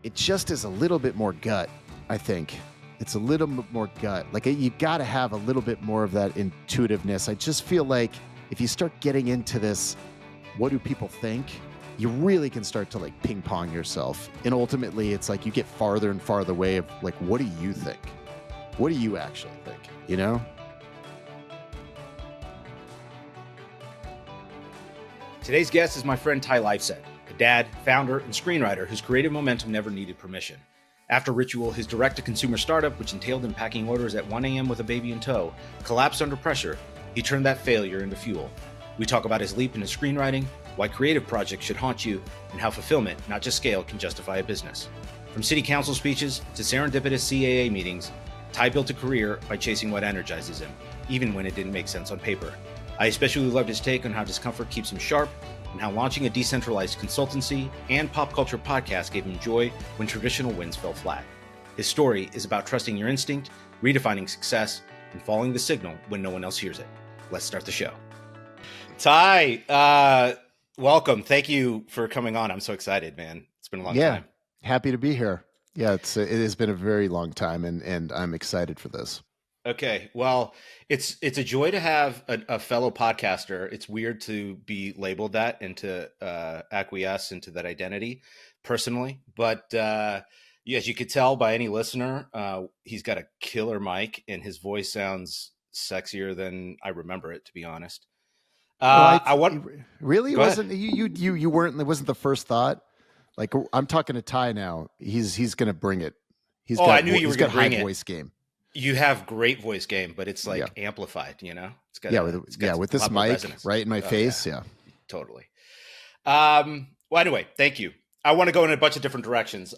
it just is a little bit more gut, I think. It's a little bit more gut. Like you got to have a little bit more of that intuitiveness. I just feel like if you start getting into this, what do people think? You really can start to like ping pong yourself. And ultimately it's like you get farther and farther away of like, what do you think? What do you actually think? You know? Today's guest is my friend Ty Lifeset, a dad, founder, and screenwriter whose creative momentum never needed permission. After Ritual, his direct-to-consumer startup, which entailed him packing orders at 1 a.m. with a baby in tow, collapsed under pressure, he turned that failure into fuel. We talk about his leap into screenwriting, why creative projects should haunt you, and how fulfillment, not just scale, can justify a business. From city council speeches to serendipitous CAA meetings, Ty built a career by chasing what energizes him, even when it didn't make sense on paper. I especially loved his take on how discomfort keeps him sharp, and how launching a decentralized consultancy and pop culture podcast gave him joy when traditional winds fell flat. His story is about trusting your instinct, redefining success, and following the signal when no one else hears it. Let's start the show. Ty, welcome. Thank you for coming on. I'm so excited, man. It's been a long time. Happy to be here. Yeah, it has been a very long time, and I'm excited for this. Okay, well, it's a joy to have a fellow podcaster. It's weird to be labeled that and to acquiesce into that identity personally. But as you could tell by any listener, he's got a killer mic and his voice sounds sexier than I remember it, to be honest. Really? It wasn't you weren't, it wasn't the first thought? Like, I'm talking to Ty now. He's going to bring it. I knew you were going to bring it. Voice game. You have great voice game, but it's like amplified, you know? It's got with this mic resonance right in my face. Yeah, totally. Well, anyway, thank you. I want to go in a bunch of different directions.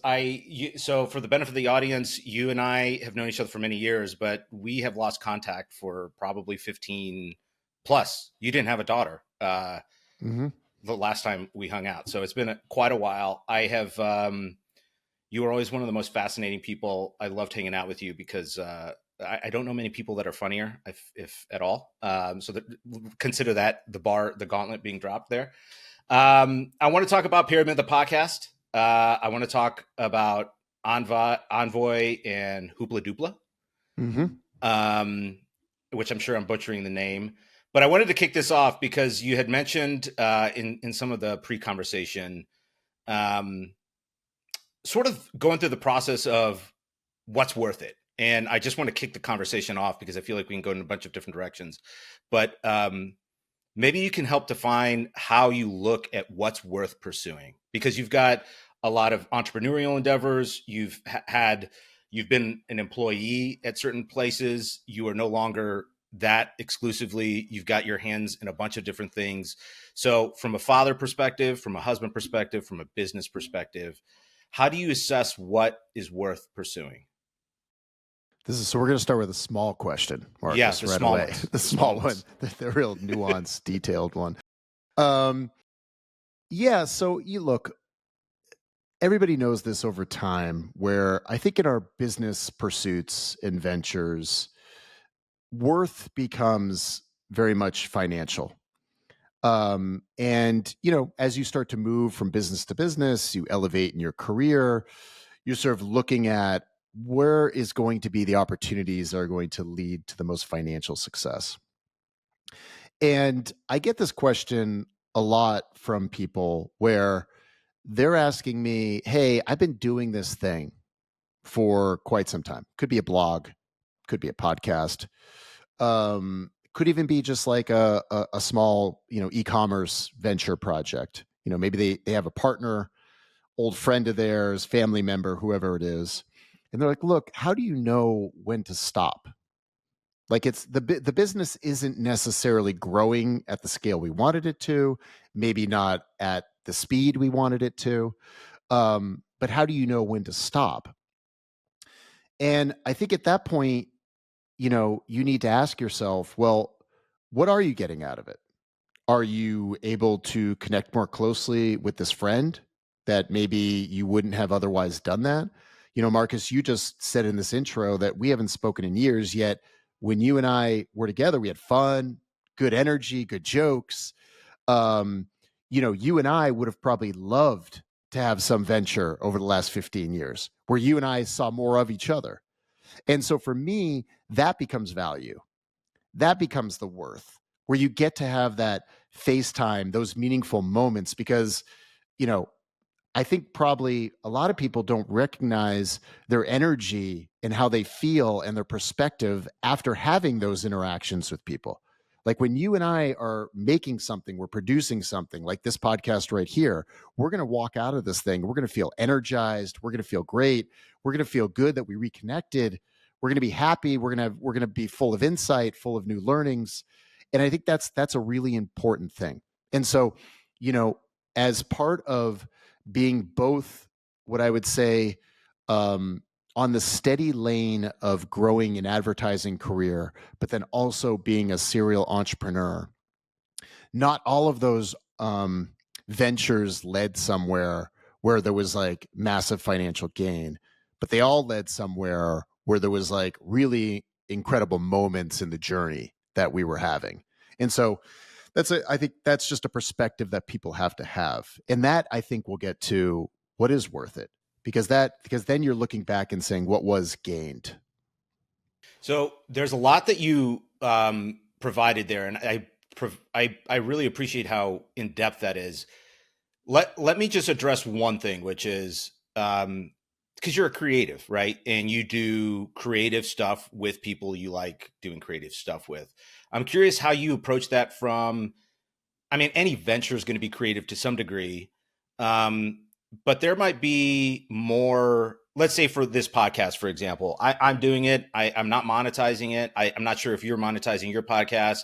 So for the benefit of the audience, you and I have known each other for many years, but we have lost contact for probably 15 plus. You didn't have a daughter the last time we hung out. So it's been quite a while. I have... you were always one of the most fascinating people. I loved hanging out with you because I don't know many people that are funnier, if at all. Consider that the gauntlet being dropped there. I want to talk about Pyramid, the podcast. I want to talk about Envoy and Hoopla Doopla, which I'm sure I'm butchering the name. But I wanted to kick this off because you had mentioned in some of the pre-conversation, sort of going through the process of what's worth it. And I just want to kick the conversation off because I feel like we can go in a bunch of different directions. But maybe you can help define how you look at what's worth pursuing, because you've got a lot of entrepreneurial endeavors. You've been an employee at certain places. You are no longer that exclusively. You've got your hands in a bunch of different things. So from a father perspective, from a husband perspective, from a business perspective, how do you assess what is worth pursuing? So we're going to start with a small question, Marcus, yes, right away. The small one, the real nuanced, detailed one. So you look, everybody knows this over time, where I think in our business pursuits and ventures, worth becomes very much financial. And, as you start to move from business to business, you elevate in your career, you're sort of looking at where is going to be the opportunities that are going to lead to the most financial success. And I get this question a lot from people where they're asking me, hey, I've been doing this thing for quite some time. Could be a blog, could be a podcast, could even be just like a small, e-commerce venture project. Maybe they have a partner, old friend of theirs, family member, whoever it is. And they're like, look, how do you know when to stop? Like, it's the business isn't necessarily growing at the scale we wanted it to, maybe not at the speed we wanted it to. But how do you know when to stop? And I think at that point, you need to ask yourself, well, what are you getting out of it? Are you able to connect more closely with this friend that maybe you wouldn't have otherwise done that? Marcus, you just said in this intro that we haven't spoken in years, yet when you and I were together, we had fun, good energy, good jokes. You and I would have probably loved to have some venture over the last 15 years where you and I saw more of each other. And so for me, that becomes value. That becomes the worth, where you get to have that FaceTime, those meaningful moments, because, you know, I think probably a lot of people don't recognize their energy and how they feel and their perspective after having those interactions with people. Like when you and I are making something, we're producing something like this podcast right here, we're going to walk out of this thing. We're going to feel energized. We're going to feel great. We're going to feel good that we reconnected. We're going to be happy. We're going to be full of insight, full of new learnings. And I think that's a really important thing. And so, you know, as part of being both what I would say on the steady lane of growing an advertising career, but then also being a serial entrepreneur, not all of those ventures led somewhere where there was like massive financial gain, but they all led somewhere where there was like really incredible moments in the journey that we were having. And so I think that's just a perspective that people have to have. And that I think will get to what is worth it, because then you're looking back and saying what was gained. So there's a lot that you provided there, and I really appreciate how in depth that is. Let me just address one thing, which is because you're a creative, right? And you do creative stuff with people you like doing creative stuff with. I'm curious how you approach that from, I mean, any venture is going to be creative to some degree. But there might be more, let's say for this podcast, for example, I'm doing it. I'm not monetizing it. I'm not sure if you're monetizing your podcast.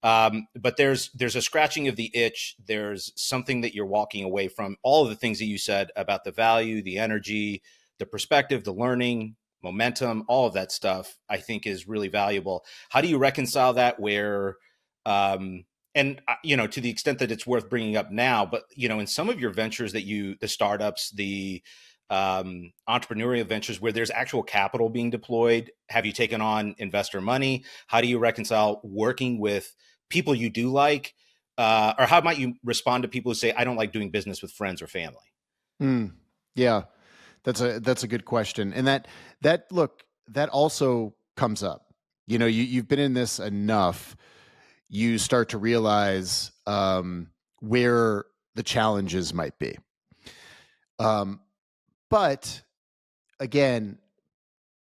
But there's a scratching of the itch. There's something that you're walking away from. All of the things that you said about the value, the energy, the perspective, the learning, momentum, all of that stuff, I think is really valuable. How do you reconcile that where, to the extent that it's worth bringing up now, but, in some of your ventures the startups, the entrepreneurial ventures where there's actual capital being deployed, have you taken on investor money? How do you reconcile working with people you do like, or how might you respond to people who say, I don't like doing business with friends or family? Yeah, that's a good question. And that also comes up. You've been in this enough, you start to realize where the challenges might be. But again,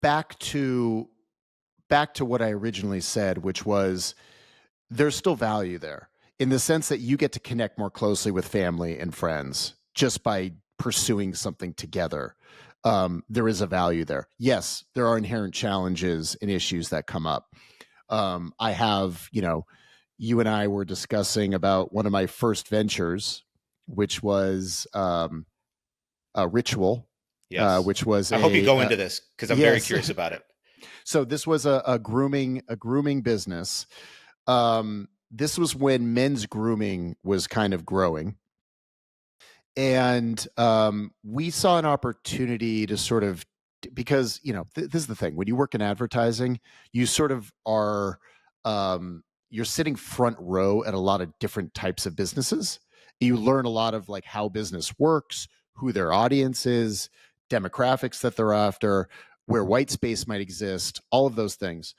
back to what I originally said, which was there's still value there in the sense that you get to connect more closely with family and friends just by pursuing something together. There is a value there. Yes, there are inherent challenges and issues that come up. I have, you and I were discussing about one of my first ventures, which was a Ritual. Yes. Which was I hope you go into this because I'm very curious about it. So this was a grooming business. This was when men's grooming was kind of growing. And we saw an opportunity to sort of, because, this is the thing. When you work in advertising, you sort of are, you're sitting front row at a lot of different types of businesses. You learn a lot of like how business works, who their audience is, demographics that they're after, where white space might exist, all of those things.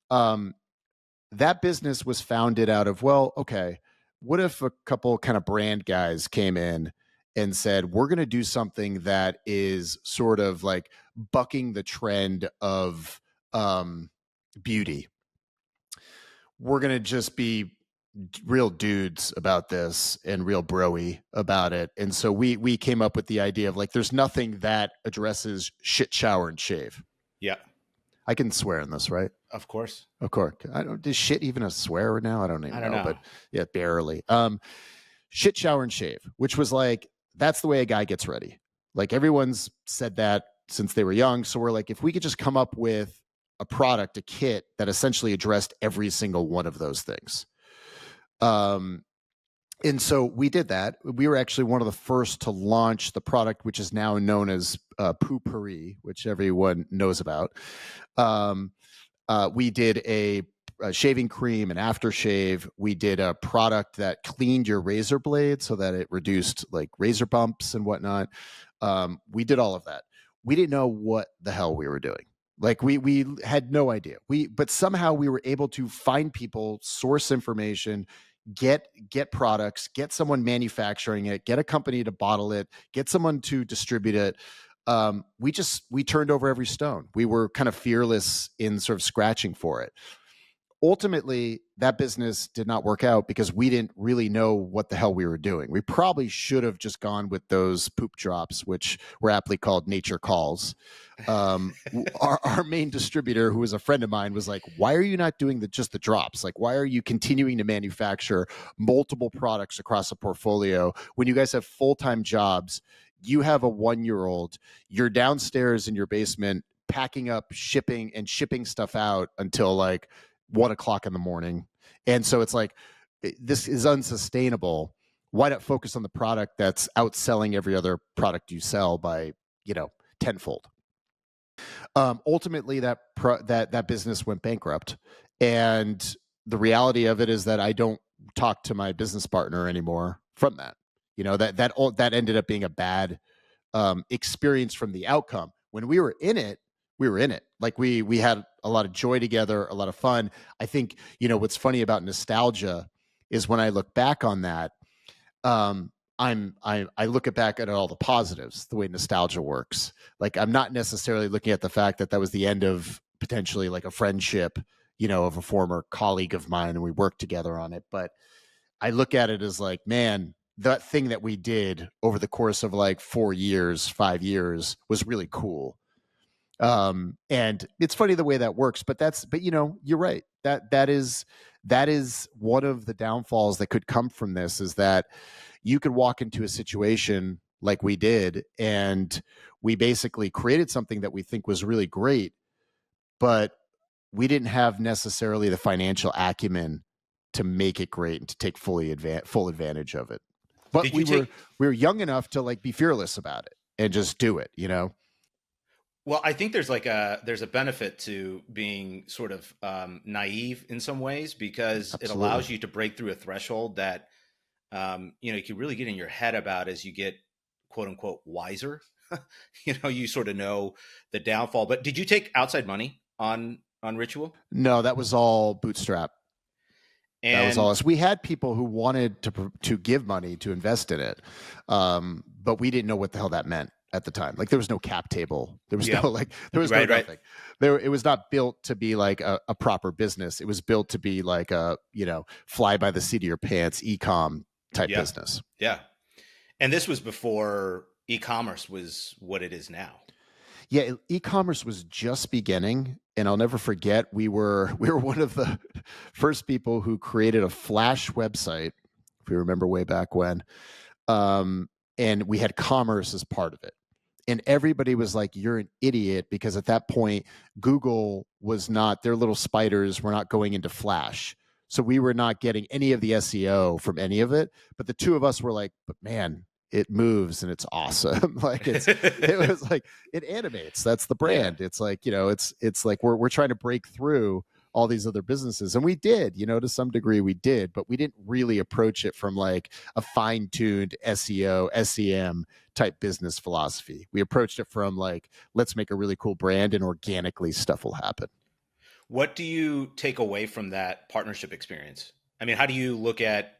That business was founded out of, well, okay, what if a couple kind of brand guys came in and said, we're going to do something that is sort of like bucking the trend of beauty. We're going to just be real dudes about this and real broy about it. And so we came up with the idea of like, there's nothing that addresses shit, shower, and shave. Yeah. I can swear in this, right? Of course. Is shit even a swear now? I don't even know, but yeah, barely. Shit, shower, and shave, which was like, that's the way a guy gets ready. Like everyone's said that since they were young. So we're like, if we could just come up with a product, a kit that essentially addressed every single one of those things. And so we did that. We were actually one of the first to launch the product, which is now known as Poo-Pourri, which everyone knows about. We did a shaving cream and aftershave. We did a product that cleaned your razor blade so that it reduced like razor bumps and whatnot. We did all of that. We didn't know what the hell we were doing. Like we had no idea. But somehow we were able to find people, source information, get products, get someone manufacturing it, get a company to bottle it, get someone to distribute it. We turned over every stone. We were kind of fearless in sort of scratching for it. Ultimately, that business did not work out because we didn't really know what the hell we were doing. We probably should have just gone with those poop drops, which were aptly called nature calls. Our main distributor, who was a friend of mine, was like, why are you not doing just the drops? Like, why are you continuing to manufacture multiple products across a portfolio when you guys have full-time jobs? You have a 1-year-old, you're downstairs in your basement packing up, shipping stuff out until like 1 o'clock in the morning. And so it's like, this is unsustainable. Why not focus on the product that's outselling every other product you sell by, tenfold? Ultimately, that business went bankrupt, and the reality of it is that I don't talk to my business partner anymore from that. That ended up being a bad experience from the outcome. When we were in it, we were in it. Like we had a lot of joy together, a lot of fun. I think what's funny about nostalgia is when I look back on that, I look back at all the positives, the way nostalgia works. Like I'm not necessarily looking at the fact that was the end of potentially like a friendship, of a former colleague of mine, and we worked together on it. But I look at it as like, man, that thing that we did over the course of like 4 years, 5 years was really cool. And it's funny the way that works, but you're right. That is one of the downfalls that could come from this, is that you could walk into a situation like we did, and we basically created something that we think was really great, but we didn't have necessarily the financial acumen to make it great and to take full advantage of it. But we were young enough to like be fearless about it and just do it, Well, I think there's a benefit to being sort of naive in some ways, because Absolutely. it allows you to break through a threshold that you can really get in your head about as you get quote unquote wiser. You sort of know the downfall. But did you take outside money on Ritual? No, that was all bootstrap. That was all us. We had people who wanted to give money to invest in it, but we didn't know what the hell that meant at the time. Like there was no cap table. There was no nothing. Right. It was not built to be like a proper business. It was built to be like a fly by the seat of your pants e-com type business. Yeah, and this was before e-commerce was what it is now. Yeah, e-commerce was just beginning, and I'll never forget, we were one of the first people who created a Flash website, if you remember way back when, and we had commerce as part of it. And everybody was like, you're an idiot, because at that point, Google was not, their little spiders were not going into Flash. So we were not getting any of the SEO from any of it. But the two of us were like, but man, it moves and it's awesome. Like it was like, it animates. That's the brand. Yeah. It's like, it's like we're trying to break through all these other businesses. And we did, to some degree we did, but we didn't really approach it from like a fine-tuned SEO, SEM type business philosophy. We approached it from like, let's make a really cool brand and organically stuff will happen. What do you take away from that partnership experience? I mean, how do you look at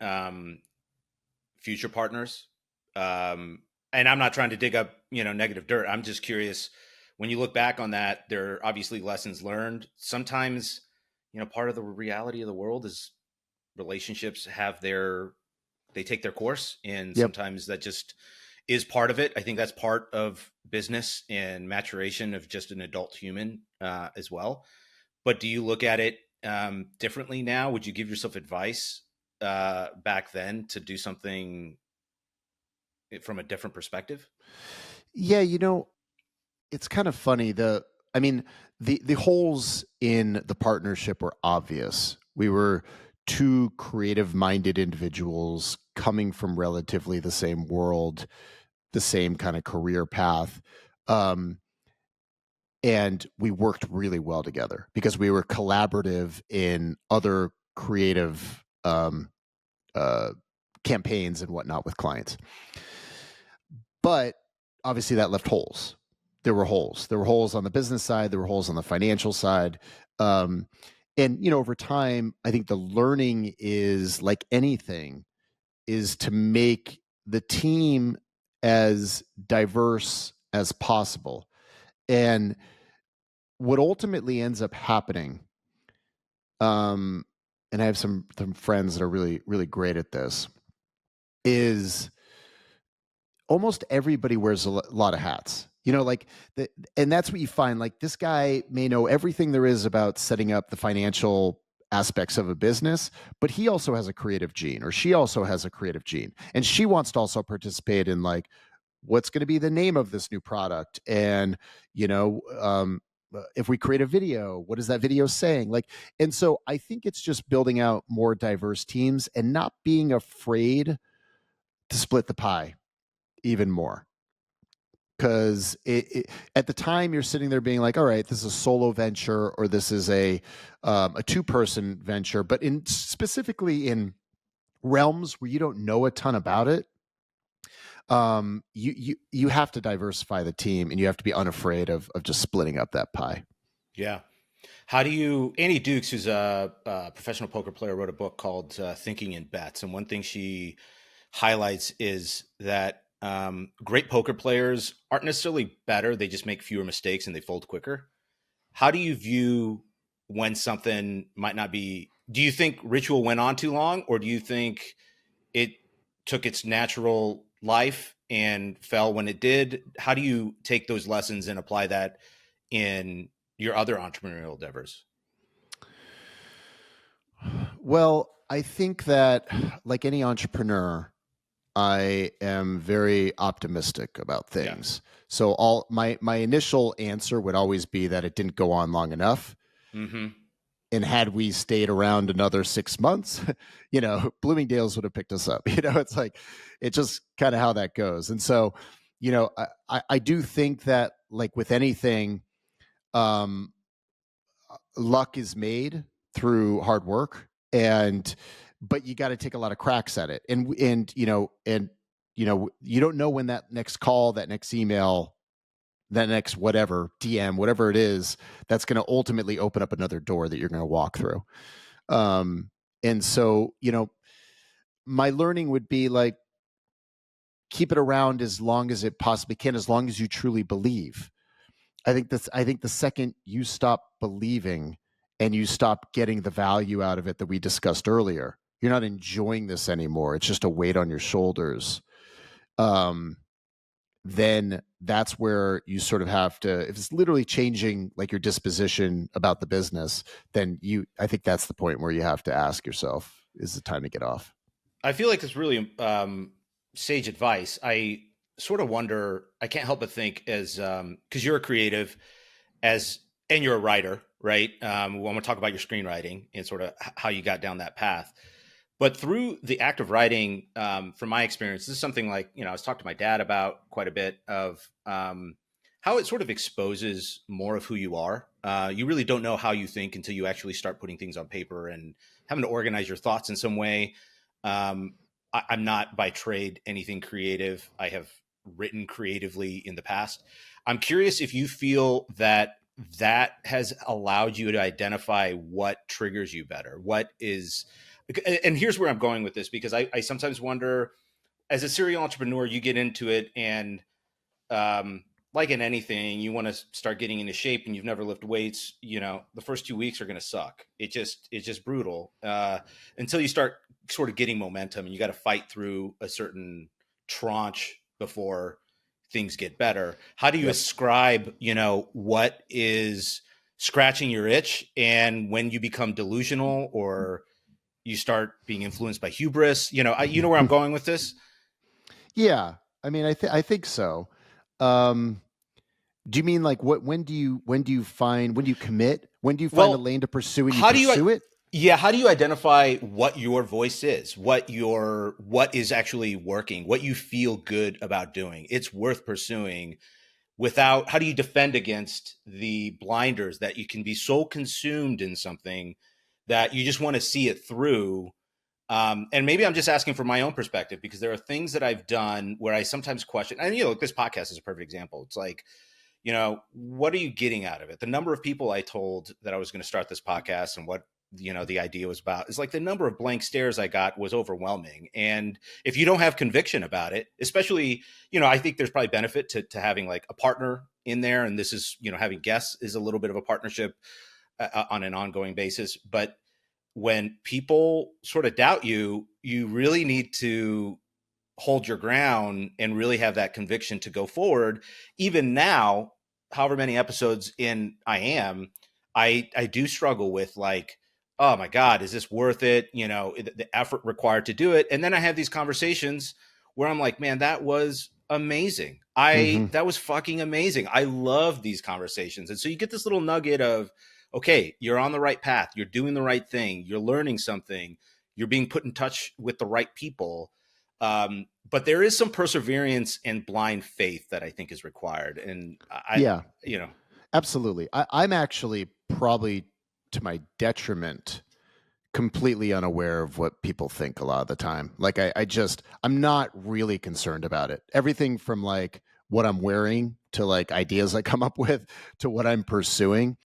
future partners? And I'm not trying to dig up, negative dirt. I'm just curious, when you look back on that, there are obviously lessons learned. Sometimes, part of the reality of the world is relationships they take their course, and sometimes that just is part of it. I think that's part of business and maturation of just an adult human as well. But do you look at it differently now? Would you give yourself advice back then to do something from a different perspective? Yeah, it's kind of funny. The holes in the partnership were obvious. We were two creative-minded individuals coming from relatively the same world, the same kind of career path. and we worked really well together because we were collaborative in other creative uh, campaigns and whatnot with clients. But obviously, that left holes. There were holes. There were holes on the business side. There were holes on the financial side. Um, and over time, I think the learning is like anything, is to make the team as diverse as possible. And what ultimately ends up happening, and I have some friends that are really, really great at this, is almost everybody wears a lot of hats. Like and that's what you find. Like, this guy may know everything there is about setting up the financial aspects of a business, but he also has a creative gene, or she also has a creative gene, and she wants to also participate in, like, what's going to be the name of this new product, and if we create a video, what is that video saying? Like, and so I think it's just building out more diverse teams and not being afraid to split the pie even more. Because at the time, you're sitting there being like, all right, this is a solo venture, or this is a 2-person venture. But specifically in realms where you don't know a ton about it, you have to diversify the team, and you have to be unafraid of just splitting up that pie. Yeah. How do you? Annie Dukes, who's a professional poker player, wrote a book called Thinking in Bets, and one thing she highlights is that great poker players aren't necessarily better; they just make fewer mistakes and they fold quicker. How do you view when something might not be? Do you think ritual went on too long, or do you think it took its natural life and fell when it did? How do you take those lessons and apply that in your other entrepreneurial endeavors? Well, I think that, like any entrepreneur, I am very optimistic about Yeah. things. So all my initial answer would always be that it didn't go on long enough. Mm-hmm. And had we stayed around another 6 months, Bloomingdale's would have picked us up. It's like, it's just kind of how that goes. And so, I do think that, like with anything, um, luck is made through hard work, but you got to take a lot of cracks at it. You don't know when that next call, that next email, that next whatever DM, whatever it is, that's going to ultimately open up another door that you're going to walk through. And so, my learning would be like, keep it around as long as it possibly can, as long as you truly believe. I think the second you stop believing and you stop getting the value out of it that we discussed earlier, you're not enjoying this anymore. It's just a weight on your shoulders. Um, then that's where you sort of have to, if it's literally changing like your disposition about the business, then I think that's the point where you have to ask yourself, is it time to get off? I feel like it's really sage advice. I sort of wonder. I can't help but think, as because you're a creative, as and you're a writer, right? We want to talk about your screenwriting and sort of how you got down that path. But through the act of writing, from my experience, this is something like, I was talking to my dad about quite a bit of how it sort of exposes more of who you are. You really don't know how you think until you actually start putting things on paper and having to organize your thoughts in some way. I'm not by trade anything creative. I have written creatively in the past. I'm curious if you feel that that has allowed you to identify what triggers you better. What is, and here's where I'm going with this, because I sometimes wonder, as a serial entrepreneur, you get into it, and like in anything, you want to start getting into shape, and you've never lifted weights. The first 2 weeks are going to suck. It's just brutal until you start sort of getting momentum, and you got to fight through a certain tranche before things get better. How do you Yep. ascribe, what is scratching your itch, and when you become delusional or you start being influenced by hubris? You know where I'm going with this. Yeah. I mean, I think so. Um, do you mean like when do you commit? When do you find the Well, lane to pursue and you how do you pursue it? yeah, how do you identify what your voice is, what is actually working, what you feel good about doing? It's worth pursuing without, how do you defend against the blinders that you can be so consumed in something that you just want to see it through? And maybe I'm just asking from my own perspective, because there are things that I've done where I sometimes question, and this podcast is a perfect example. It's like, what are you getting out of it? The number of people I told that I was going to start this podcast and what, the idea was about, is like the number of blank stares I got was overwhelming. And if you don't have conviction about it, especially, I think there's probably benefit to having like a partner in there. And this is, having guests is a little bit of a partnership on an ongoing basis. But when people sort of doubt you, you really need to hold your ground and really have that conviction to go forward. Even now, however many episodes in I do struggle with like, oh my God, is this worth it? The effort required to do it. And then I have these conversations where I'm like, man, that was amazing. Mm-hmm. That was fucking amazing. I love these conversations. And so you get this little nugget of, okay, you're on the right path. You're doing the right thing. You're learning something. You're being put in touch with the right people. But there is some perseverance and blind faith that I think is required. And Yeah, absolutely. I'm actually probably, to my detriment, completely unaware of what people think a lot of the time. Like I'm not really concerned about it. Everything from like what I'm wearing to like ideas I come up with to what I'm pursuing.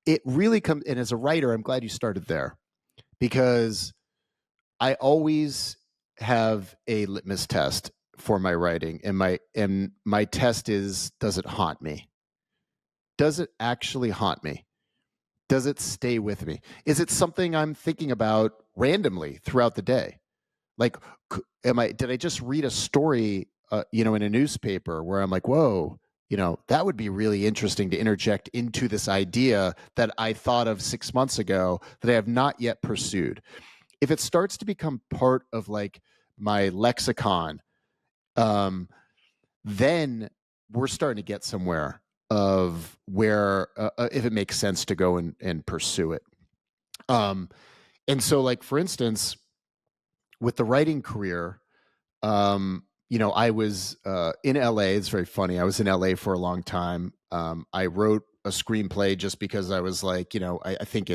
It really comes, and as a writer, I'm glad you started there, because I always have a litmus test for my writing, and my test is, does it haunt me? Does it actually haunt me? Does it stay with me? Is it something I'm thinking about randomly throughout the day? Like, did I just read a story, in a newspaper where I'm like, whoa, that would be really interesting to interject into this idea that I thought of 6 months ago that I have not yet pursued. If it starts to become part of like my lexicon, then we're starting to get somewhere of where, if it makes sense to go and pursue it. And so, like, for instance, with the writing career, I was in LA. It's very funny. I was in LA for a long time. I wrote a screenplay just because I was like, I think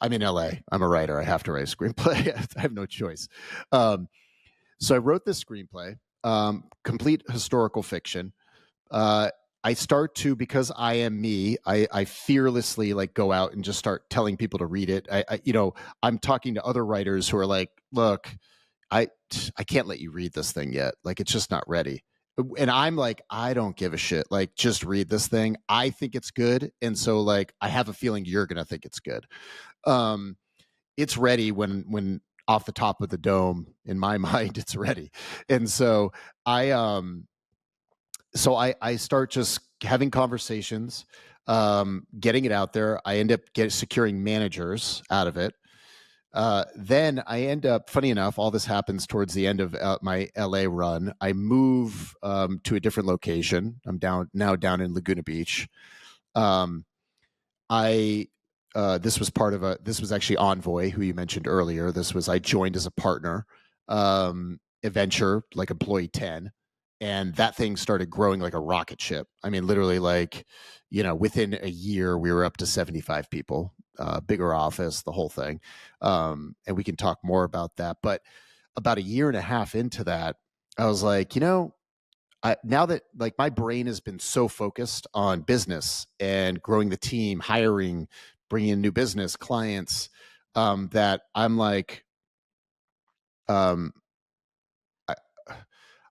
I'm in LA. I'm a writer. I have to write a screenplay. I have no choice. So I wrote this screenplay, complete historical fiction. I start to, because I am me, I fearlessly like go out and just start telling people to read it. I'm talking to other writers who are like, look, I I can't let you read this thing yet. Like, it's just not ready. And I'm like, I don't give a shit. Like, just read this thing. I think it's good. And so like, I have a feeling you're going to think it's good. Um, it's ready when off the top of the dome, in my mind, it's ready. And so I, I start just having conversations, getting it out there. I end up securing managers out of it. Then I end up, funny enough, all this happens towards the end of my LA run. I move to a different location. I'm down in Laguna Beach. Um, I this was this was actually Envoy, who you mentioned earlier. I joined as a partner, a venture like employee 10, and that thing started growing like a rocket ship. I mean, literally, like, within a year we were up to 75 people, bigger office, the whole thing. And we can talk more about that. But about a year and a half into that, I was like, now that like my brain has been so focused on business and growing the team, hiring, bringing in new business clients, that I'm like, um, I,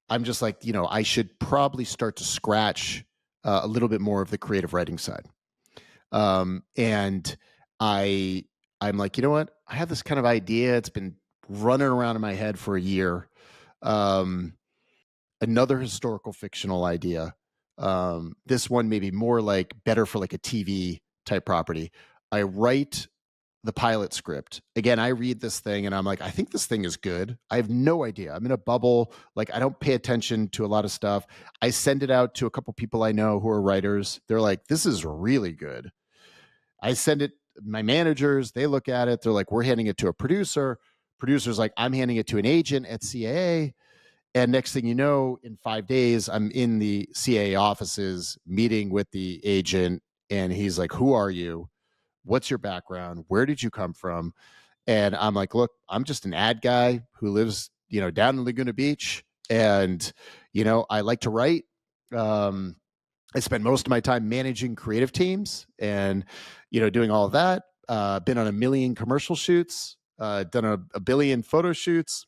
I'm just like, I should probably start to scratch a little bit more of the creative writing side. And I, I'm like, you know what? I have this kind of idea. It's been running around in my head for a year. Um, Another historical fictional idea. This one maybe more like better for like a TV type property. I write the pilot script. Again, I read this thing and I'm like, I think this thing is good. I have no idea. I'm in a bubble. Like, I don't pay attention to a lot of stuff. I send it out to a couple people I know who are writers. They're like, this is really good. I send it, my managers, they look at it. They're like, we're handing it to a producer. Producer's like, I'm handing it to an agent at CAA. And next thing you know, in 5 days, I'm in the CA offices meeting with the agent. And he's like, who are you? What's your background? Where did you come from? And I'm like, look, I'm just an ad guy who lives, down in Laguna Beach. And, I like to write. I spend most of my time managing creative teams and, doing all of that. Been on a million commercial shoots, done a billion photo shoots.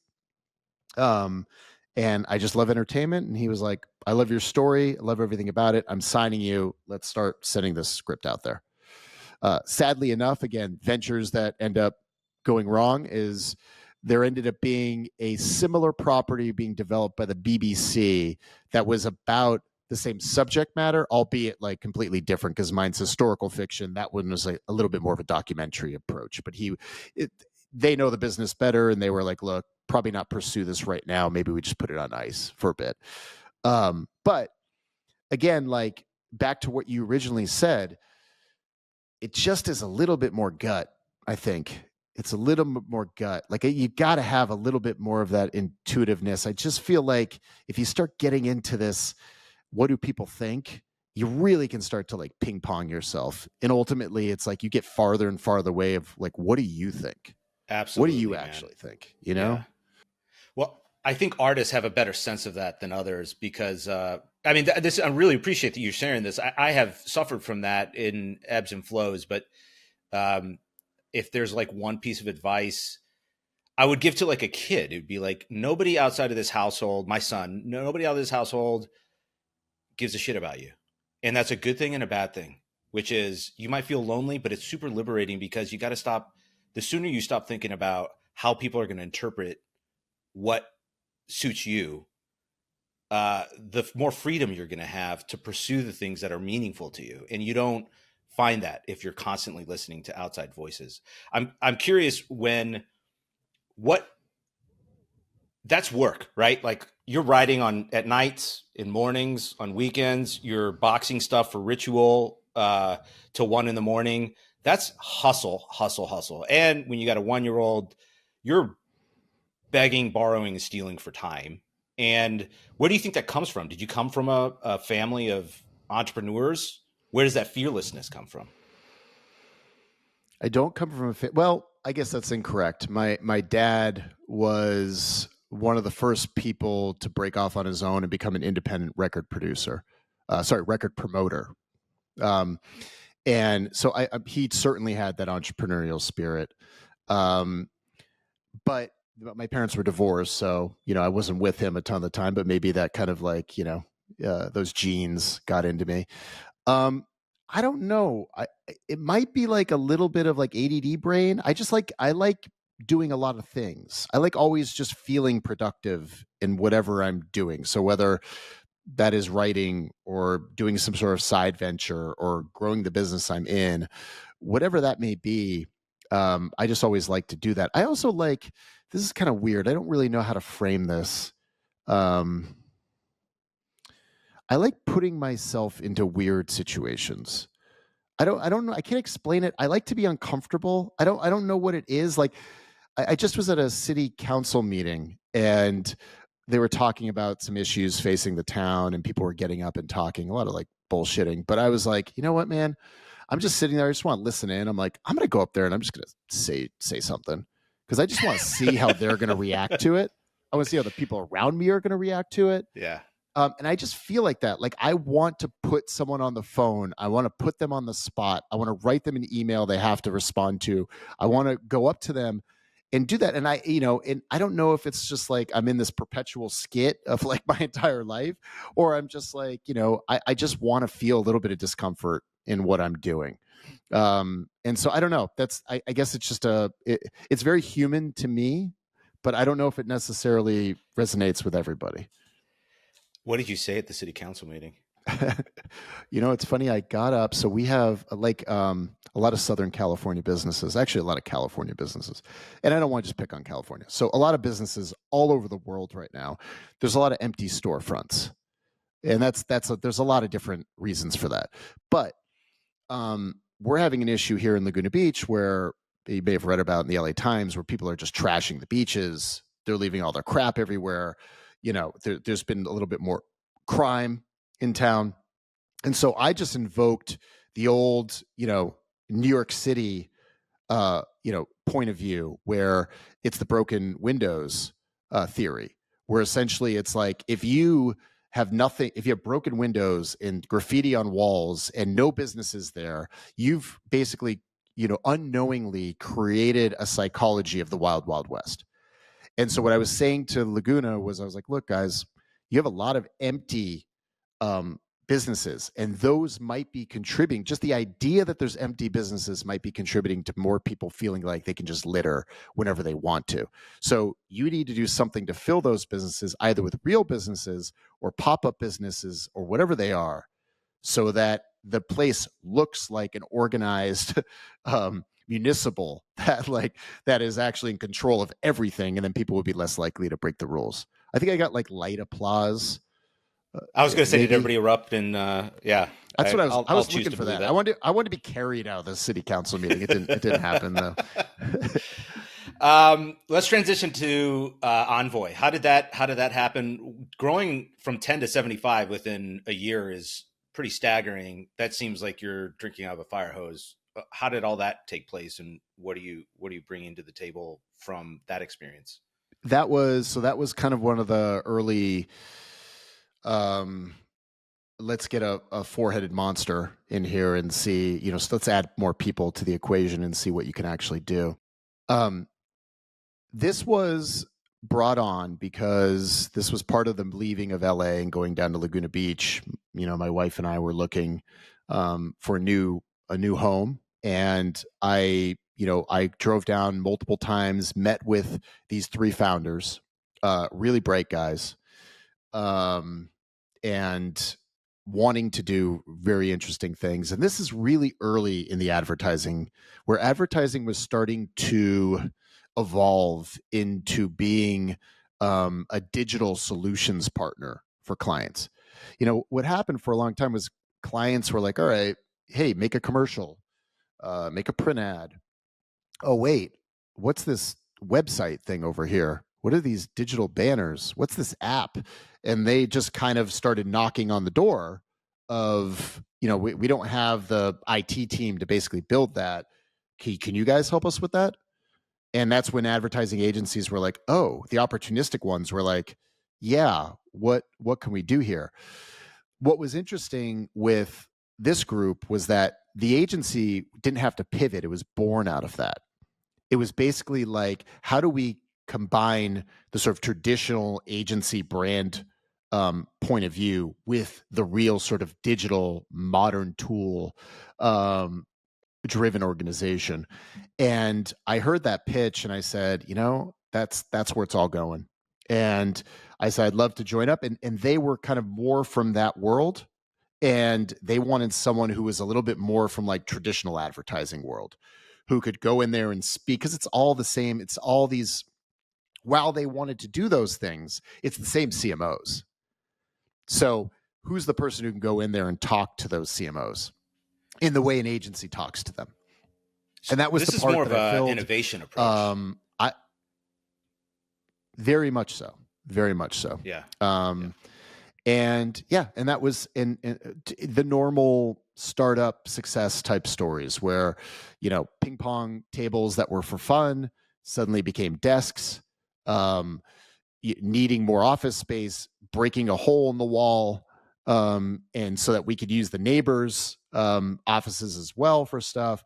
And I just love entertainment. And he was like, I love your story. I love everything about it. I'm signing you. Let's start sending this script out there. Sadly enough, again, ventures that end up going wrong is there ended up being a similar property being developed by the BBC that was about the same subject matter, albeit like completely different because mine's historical fiction. That one was like a little bit more of a documentary approach, but they know the business better. And they were like, look, probably not pursue this right now. Maybe we just put it on ice for a bit. But again, like back to what you originally said, it just is a little bit more gut, I think. It's a little bit more gut. Like you got to have a little bit more of that intuitiveness. I just feel like if you start getting into this, what do people think? You really can start to like ping pong yourself. And ultimately it's like you get farther and farther away of like, what do you think? What do Absolutely, you man. actually think? You know? Yeah. Well, I think artists have a better sense of that than others because, this, I really appreciate that you're sharing this. I have suffered from that in ebbs and flows, but if there's like one piece of advice I would give to like a kid, it would be like, nobody outside of this household, my son, nobody out of this household gives a shit about you. And that's a good thing and a bad thing, which is you might feel lonely, but it's super liberating because you got to stop. The sooner you stop thinking about how people are going to interpret what suits you, the more freedom you're going to have to pursue the things that are meaningful to you. And you don't find that if you're constantly listening to outside voices. I'm curious what that's work, right? Like you're writing on at nights, in mornings, on weekends, you're boxing stuff for ritual till 1 a.m. That's hustle, hustle, hustle. And when you got a 1-year-old, you're begging, borrowing, and stealing for time. And where do you think that comes from? Did you come from a family of entrepreneurs? Where does that fearlessness come from? I don't come from well, I guess that's incorrect. My dad was one of the first people to break off on his own and become an independent record producer. Record promoter. And so he certainly had that entrepreneurial spirit. But my parents were divorced, so I wasn't with him a ton of the time. But maybe that kind of like those genes got into me. I don't know. It might be like a little bit of like ADD brain. I like doing a lot of things. I like always just feeling productive in whatever I'm doing. So whether that is writing or doing some sort of side venture or growing the business I'm in, whatever that may be, I just always like to do that. I also like, this is kind of weird. I don't really know how to frame this. I like putting myself into weird situations. I don't know. I can't explain it. I like to be uncomfortable. I don't know what it is. Like I just was at a city council meeting and they were talking about some issues facing the town and people were getting up and talking a lot of like bullshitting. But I was like, you know what, man? I'm just sitting there. I just want to listen in. I'm like, I'm going to go up there and I'm just going to say something because I just want to see how they're going to react to it. I want to see how the people around me are going to react to it. Yeah. And I just feel like that. Like I want to put someone on the phone. I want to put them on the spot. I want to write them an email they have to respond to. I want to go up to them and do that. And and I don't know if it's just like I'm in this perpetual skit of like my entire life, or I'm just like, I just want to feel a little bit of discomfort in what I'm doing. And so I don't know. I guess it's just it's very human to me, but I don't know if it necessarily resonates with everybody. What did you say at the city council meeting? It's funny. I got up. So we have a lot of Southern California businesses, actually a lot of California businesses. And I don't want to just pick on California. So a lot of businesses all over the world right now, there's a lot of empty storefronts. And there's a lot of different reasons for that. But we're having an issue here in Laguna Beach where you may have read about in the LA Times where people are just trashing the beaches. They're leaving all their crap everywhere. there's been a little bit more crime in town. And so I just invoked the old, New York City, point of view, where it's the broken windows theory, where essentially it's like, if you have nothing, if you have broken windows and graffiti on walls and no businesses there, you've basically, unknowingly created a psychology of the wild, wild west. And so what I was saying to Laguna was, I was like, look, guys, you have a lot of empty um, businesses, and those might be contributing. Just the idea that there's empty businesses might be contributing to more people feeling like they can just litter whenever they want to. So you need to do something to fill those businesses, either with real businesses or pop-up businesses or whatever they are, so that the place looks like an organized municipal that is actually in control of everything, and then people would be less likely to break the rules. I think I got like light applause, I was going to say, did maybe. everybody erupt? And yeah, That's what I was. I I'll was choose looking to for believe that. that. I wanted to be carried out of the city council meeting. It didn't. It didn't happen though. Let's transition to Envoy. How did that happen? Growing from 10 to 75 within a year is pretty staggering. That seems like you're drinking out of a fire hose. How did all that take place, and what are you bringing to the table from that experience? That was kind of one of the early. Let's get a four-headed monster in here and see. So let's add more people to the equation and see what you can actually do. Um, this was brought on because this was part of the leaving of LA and going down to Laguna Beach. My wife and I were looking for a new home, and I drove down multiple times, met with these three founders, really bright guys, and wanting to do very interesting things. And this is really early in the advertising, where advertising was starting to evolve into being a digital solutions partner for clients. What happened for a long time was clients were like, all right, hey, make a commercial, make a print ad. Oh, wait, what's this website thing over here? What are these digital banners? What's this app? And they just kind of started knocking on the door of, we don't have the IT team to basically build that. Can you guys help us with that? And that's when advertising agencies were like, oh, the opportunistic ones were like, yeah, what can we do here? What was interesting with this group was that the agency didn't have to pivot. It was born out of that. It was basically like, how do we combine the sort of traditional agency brand point of view with the real sort of digital modern tool driven organization? And I heard that pitch and I said, that's where it's all going. And I said, I'd love to join up. And they were kind of more from that world. And they wanted someone who was a little bit more from like traditional advertising world, who could go in there and speak, because it's all the same. It's all these, while they wanted to do those things, it's the same CMOs. So who's the person who can go in there and talk to those CMOs in the way an agency talks to them? And that was This the is part more that of I an filled. innovation approach. I very much so, very much so. Yeah. And that was in the normal startup success type stories where, ping pong tables that were for fun suddenly became desks, needing more office space, breaking a hole in the wall, and so that we could use the neighbors' offices as well for stuff.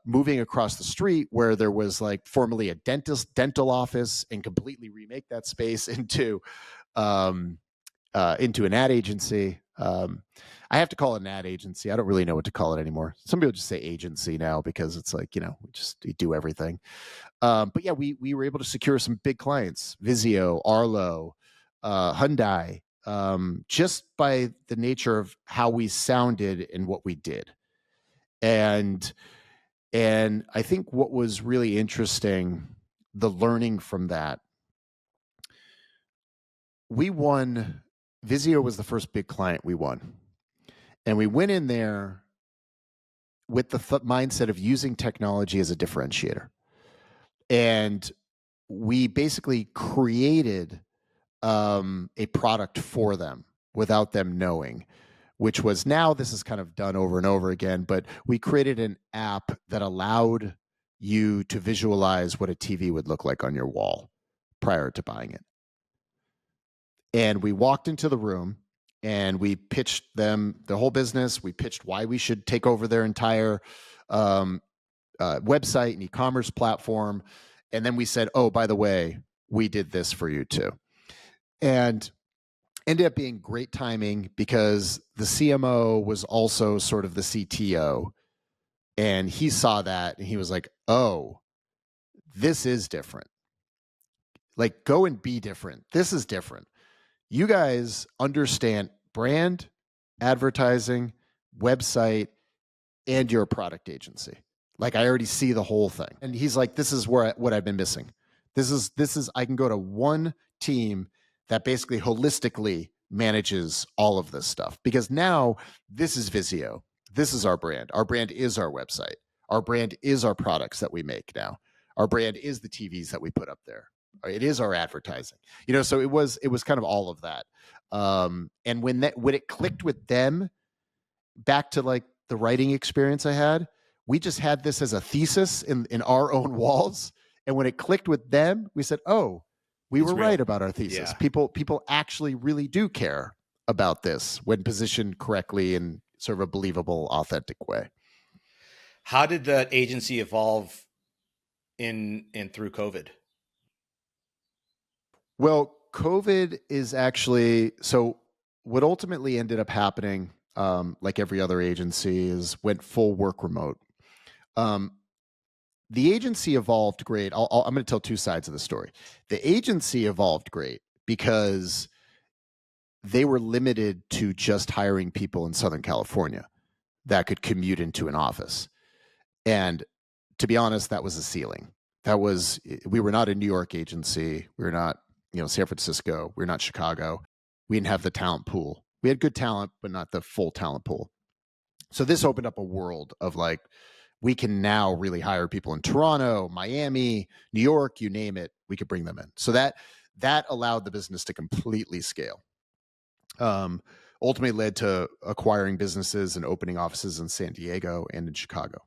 Moving across the street where there was like formerly a dental office, and completely remake that space into an ad agency. I have to call it an ad agency. I don't really know what to call it anymore. Some people just say agency now because it's like, we do everything. But yeah, we were able to secure some big clients: Vizio, Arlo, Hyundai, just by the nature of how we sounded and what we did. And I think what was really interesting, the learning from that, we won. Vizio was the first big client we won. And we went in there with the mindset of using technology as a differentiator. And we basically created a product for them without them knowing, which was, now this is kind of done over and over again, but we created an app that allowed you to visualize what a TV would look like on your wall prior to buying it. And we walked into the room and we pitched them the whole business. We pitched why we should take over their entire website and e-commerce platform. And then we said, oh, by the way, we did this for you too. And ended up being great timing because the CMO was also sort of the CTO. And he saw that and he was like, oh, this is different. Like, go and be different. This is different. You guys understand brand, advertising, website, and you're a product agency. Like, I already see the whole thing. And he's like, this is what I've been missing. This is I can go to one team that basically holistically manages all of this stuff, because now this is Vizio. This is our brand. Our brand is our website. Our brand is our products that we make now. Our brand is the TVs that we put up there. It is our advertising. So it was kind of all of that. And when it clicked with them, back to like the writing experience I had, we just had this as a thesis in our own walls. And when it clicked with them, we said, oh, we were right about our thesis. Yeah. People actually really do care about this when positioned correctly in sort of a believable, authentic way. How did that agency evolve in through COVID? Well, COVID is actually, so what ultimately ended up happening, like every other agency, is went full work remote. The agency evolved great. I'm going to tell two sides of the story. The agency evolved great because they were limited to just hiring people in Southern California that could commute into an office. And to be honest, that was a ceiling. We were not a New York agency. We were not, San Francisco. We were not Chicago. We didn't have the talent pool. We had good talent, but not the full talent pool. So this opened up a world of like, we can now really hire people in Toronto, Miami, New York, you name it, we could bring them in. So that allowed the business to completely scale. Ultimately led to acquiring businesses and opening offices in San Diego and in Chicago.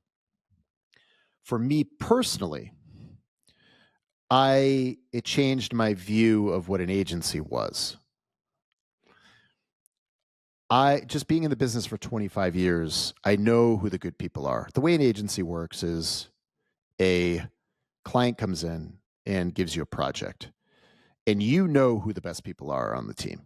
For me personally, it changed my view of what an agency was. Just being in the business for 25 years, I know who the good people are. The way an agency works is a client comes in and gives you a project, and you know who the best people are on the team.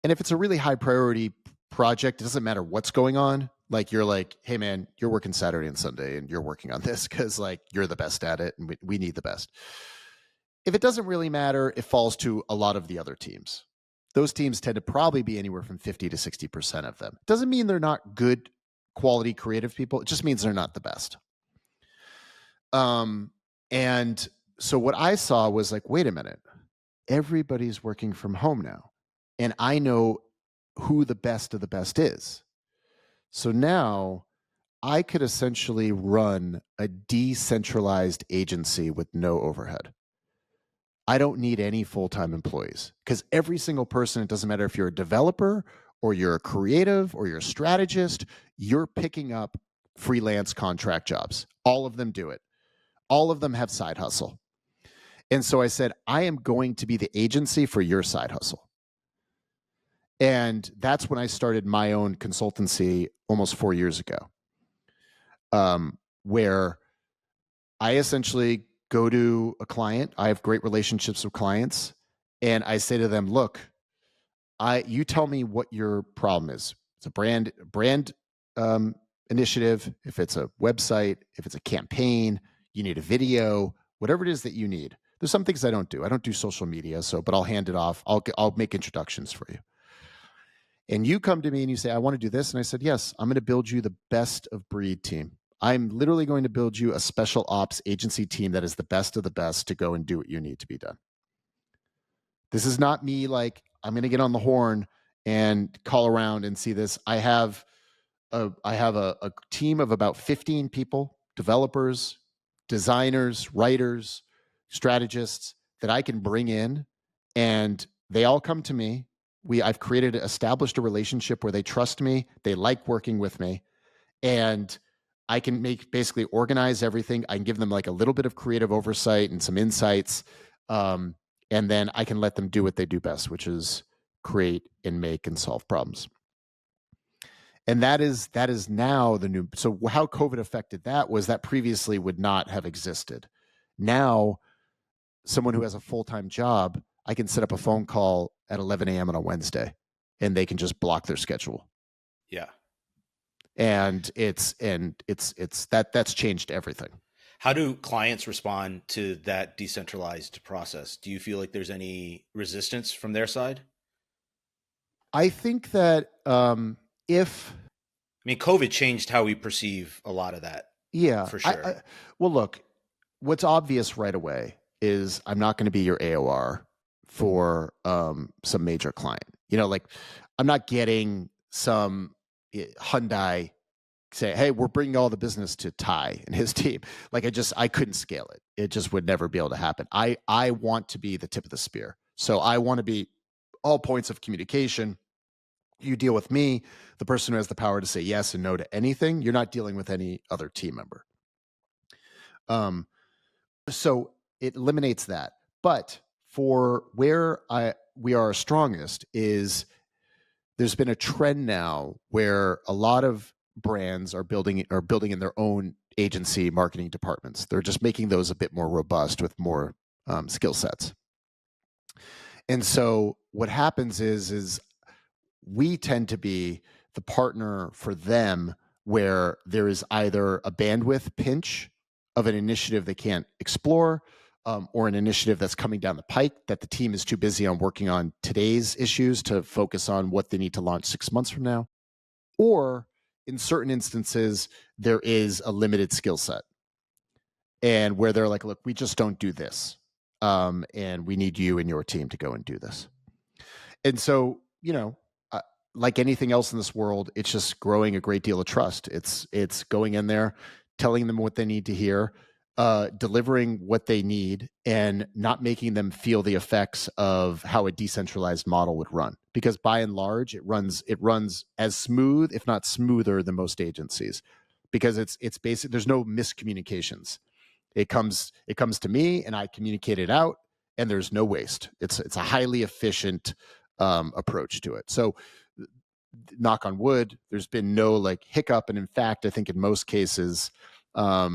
And if it's a really high priority project, it doesn't matter what's going on. Like, you're like, hey man, you're working Saturday and Sunday and you're working on this because like you're the best at it and we need the best. If it doesn't really matter, it falls to a lot of the other teams. Those teams tend to probably be anywhere from 50 to 60% of them. Doesn't mean they're not good quality creative people. It just means they're not the best. And so what I saw was like, wait a minute, everybody's working from home now. And I know who the best of the best is. So now I could essentially run a decentralized agency with no overhead. I don't need any full-time employees, because every single person, it doesn't matter if you're a developer or you're a creative or you're a strategist, you're picking up freelance contract jobs. All of them do it. All of them have side hustle. And so I said, I am going to be the agency for your side hustle. And that's when I started my own consultancy almost 4 years ago, where I essentially go to a client. I have great relationships with clients, and I say to them, look, you tell me what your problem is. It's a brand initiative. If it's a website, if it's a campaign, you need a video, whatever it is that you need. There's some things I don't do. I don't do social media, but I'll hand it off. I'll make introductions for you. And you come to me and you say, I want to do this. And I said, yes, I'm going to build you the best of breed team. I'm literally going to build you a special ops agency team that is the best of the best to go and do what you need to be done. This is not me like, I'm going to get on the horn and call around and see this. I have a team of about 15 people, developers, designers, writers, strategists that I can bring in and they all come to me. I've established a relationship where they trust me, they like working with me, and I can basically organize everything. I can give them like a little bit of creative oversight and some insights, and then I can let them do what they do best, which is create and make and solve problems. And that is now the new. So how COVID affected that was that previously would not have existed. Now, someone who has a full-time job, I can set up a phone call at 11 a.m. on a Wednesday, and they can just block their schedule. Yeah. And that's changed everything. How do clients respond to that decentralized process? Do you feel like there's any resistance from their side? I think that COVID changed how we perceive a lot of that. Yeah, for sure. Well, look, what's obvious right away is I'm not going to be your AOR for some major client. Like I'm not getting some Hyundai say, hey, we're bringing all the business to Ty and his team. Like I couldn't scale it. It just would never be able to happen. I want to be the tip of the spear. So I want to be all points of communication. You deal with me, the person who has the power to say yes and no to anything. You're not dealing with any other team member. So it eliminates that. But for where we are strongest is there's been a trend now where a lot of brands are building in their own agency marketing departments. They're just making those a bit more robust with more skill sets. And so what happens is we tend to be the partner for them where there is either a bandwidth pinch of an initiative they can't explore, or an initiative that's coming down the pike that the team is too busy on working on today's issues to focus on what they need to launch 6 months from now. Or in certain instances, there is a limited skill set and where they're like, look, we just don't do this. And we need you and your team to go and do this. And so, like anything else in this world, it's just growing a great deal of trust. It's going in there, telling them what they need to hear, delivering what they need, and not making them feel the effects of how a decentralized model would run. Because by and large, it runs as smooth, if not smoother, than most agencies. Because it's basic. There's no miscommunications. It comes to me, and I communicate it out, and there's no waste. It's a highly efficient approach to it. So, knock on wood, there's been no like hiccup, and in fact, I think in most cases, I